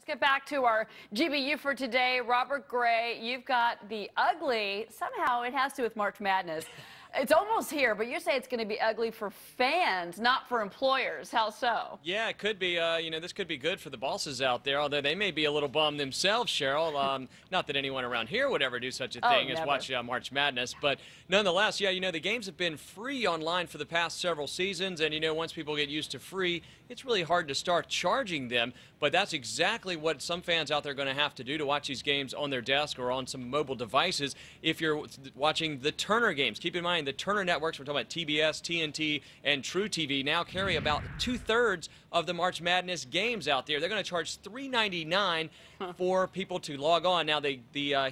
Get back to our GBU for today. Robert Gray, you've got the ugly, somehow it has to do with March Madness. It's almost here, but you say it's going to be ugly for fans, not for employers. How so? Yeah, it could be. This could be good for the bosses out there, although they may be a little bummed themselves, Cheryl. Not that anyone around here would ever do such a thing as watch March Madness, but nonetheless, yeah, the games have been free online for the past several seasons, and, once people get used to free, it's really hard to start charging them, but that's exactly what some fans out there are going to have to do to watch these games on their desk or on some mobile devices if you're watching the Turner games. Keep in mind, the Turner networks, we're talking about TBS, TNT, and True TV, now carry about 2/3 of the March Madness games out there. They're going to charge $3.99 for people to log on. Now, the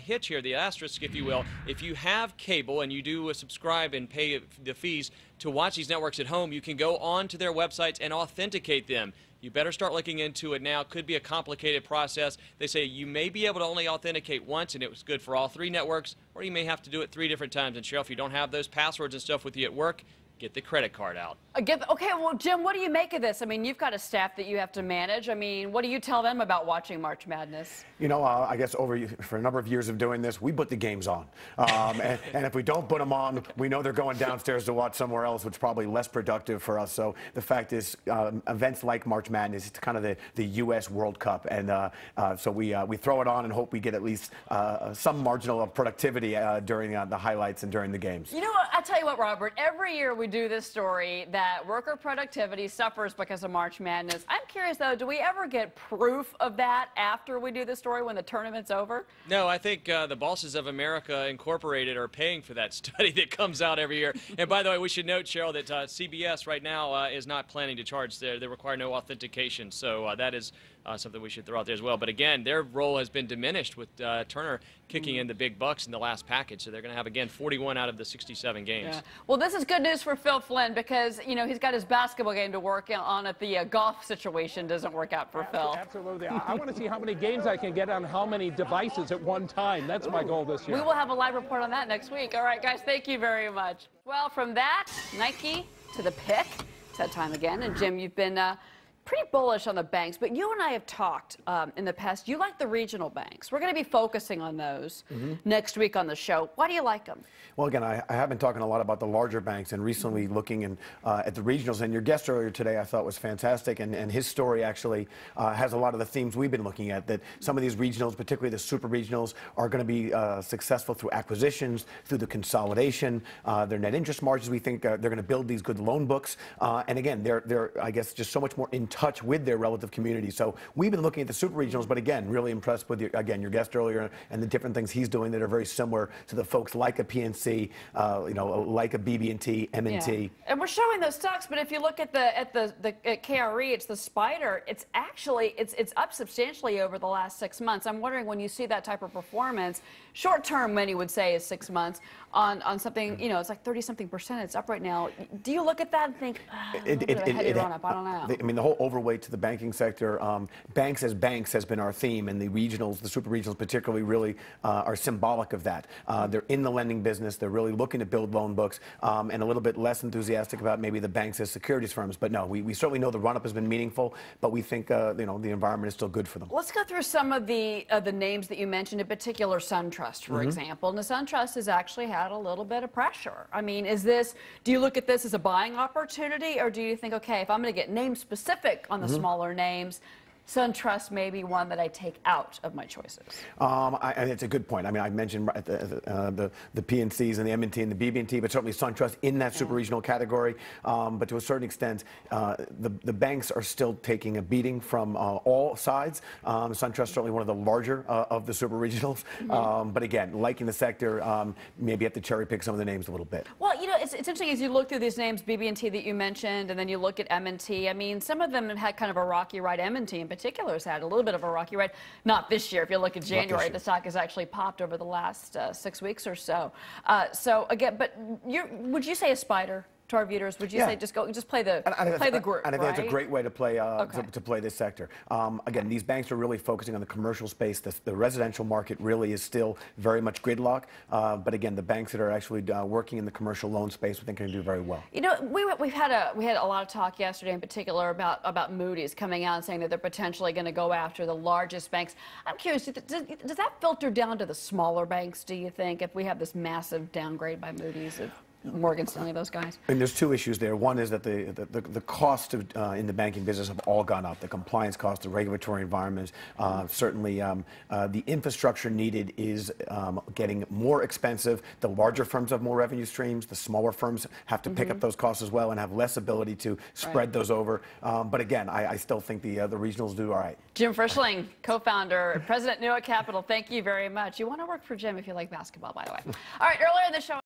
hitch here, the asterisk, if you will, if you have cable and you do subscribe and pay the fees to watch these networks at home, you can go on to their websites and authenticate them. You better start looking into it now. Could be a complicated process. They say you may be able to only authenticate once, and it was good for all three networks, or you may have to do it 3 different times. And Cheryl, if you don't have those passwords and stuff with you at work, get the credit card out. Okay, well, Jim, what do you make of this? I mean, you've got a staff that you have to manage. I mean, what do you tell them about watching March Madness? I guess for a number of years of doing this, we put the games on. And if we don't put them on, we know they're going downstairs to watch somewhere else, which is probably less productive for us. So the fact is, events like March Madness, it's kind of the U.S. World Cup. And so we throw it on and hope we get at least some marginal of productivity during the highlights and during the games. You know what? I'll tell you what, Robert. Every year we do this story that worker productivity suffers because of March Madness. I'm curious, though, do we ever get proof of that after we do the story when the tournament's over? No, I think the Bosses of America Incorporated are paying for that study that comes out every year. And by the way, we should note, Cheryl, that CBS right now is not planning to charge. They require no authentication. So that is something we should throw out there as well. But again, their role has been diminished with Turner kicking in the big bucks in the last package. So they're going to have, again, 41 out of the 67 games. Yeah. Well, this is good news for Phil Flynn because, he's got his basketball game to work on if the golf situation doesn't work out for Phil. Absolutely. I want to see how many games I can get on how many devices at one time. That's my goal this year. We will have a live report on that next week. All right, guys, thank you very much. Well, from that, Nike to the pick. It's that time again. And, Jim, you've been pretty bullish on the banks, but you and I have talked in the past. You like the regional banks. We're going to be focusing on those next week on the show. Why do you like them? Well, again, I have been talking a lot about the larger banks and recently looking at the regionals. And your guest earlier today I thought was fantastic, and his story actually has a lot of the themes we've been looking at, that some of these regionals, particularly the super regionals, are going to be successful through acquisitions, through the consolidation, their net interest margins. We think they're going to build these good loan books. And again, they're, I guess, just so much more in touch with their relative community. So we've been looking at the super regionals, but again, really impressed with, your guest earlier and the different things he's doing that are very similar to the folks like a PNC, like a BB&T, M&T. Yeah. And we're showing those stocks, but if you look at at KRE, it's the spider. It's actually it's up substantially over the last 6 months. I'm wondering, when you see that type of performance, short term, many would say is 6 months on something, it's like 30-something%. It's up right now. Do you look at that and think, heady run up? I don't know. I mean, the whole overweight to the banking sector, banks has been our theme, and the regionals, the super regionals particularly, really are symbolic of that. They're in the lending business. They're really looking to build loan books, and a little bit less enthusiastic about maybe the banks as securities firms. But no, we certainly know the run-up has been meaningful, but we think the environment is still good for them. Let's go through some of the names that you mentioned, in particular SunTrust, for example. And the SunTrust has actually had a little bit of pressure. I mean, do you look at this as a buying opportunity, or do you think, okay, if I'm going to get name specific on the smaller names, SunTrust may be one that I take out of my choices? And it's a good point. I mean, I mentioned the PNCs and the M&T and the BB&T, but certainly SunTrust in that super regional category. But to a certain extent, the banks are still taking a beating from all sides. SunTrust certainly one of the larger of the super regionals. But again, liking the sector, maybe have to cherry pick some of the names a little bit. Well, it's interesting as you look through these names, BB&T that you mentioned, and then you look at M&T. I mean, some of them have had kind of a rocky ride. M&T in particular has had a little bit of a rocky ride. Not this year. If you look at January, the stock has actually popped over the last 6 weeks or so. So again, but would you say a spider? to our viewers? Would you say just play the group? And I think that's a great way to play Okay. to play this sector. Again, these banks are really focusing on the commercial space. The residential market really is still very much gridlock. But again, the banks that are actually working in the commercial loan space, we think are going to do very well. You know, we had a lot of talk yesterday, in particular, about Moody's coming out and saying that they're potentially going to go after the largest banks. I'm curious, does that filter down to the smaller banks? Do you think, if we have this massive downgrade by Moody's of Morgan Stanley, those guys? And there's two issues there. One is that the cost of, in the banking business have all gone up. The compliance cost, the regulatory environment, certainly the infrastructure needed is getting more expensive. The larger firms have more revenue streams. The smaller firms have to pick up those costs as well and have less ability to spread those over. But again, I still think the regionals do all right. Jim Frischling, co-founder, president, NewOak Capital. Thank you very much. You want to work for Jim if you like basketball, by the way. All right, earlier in the show.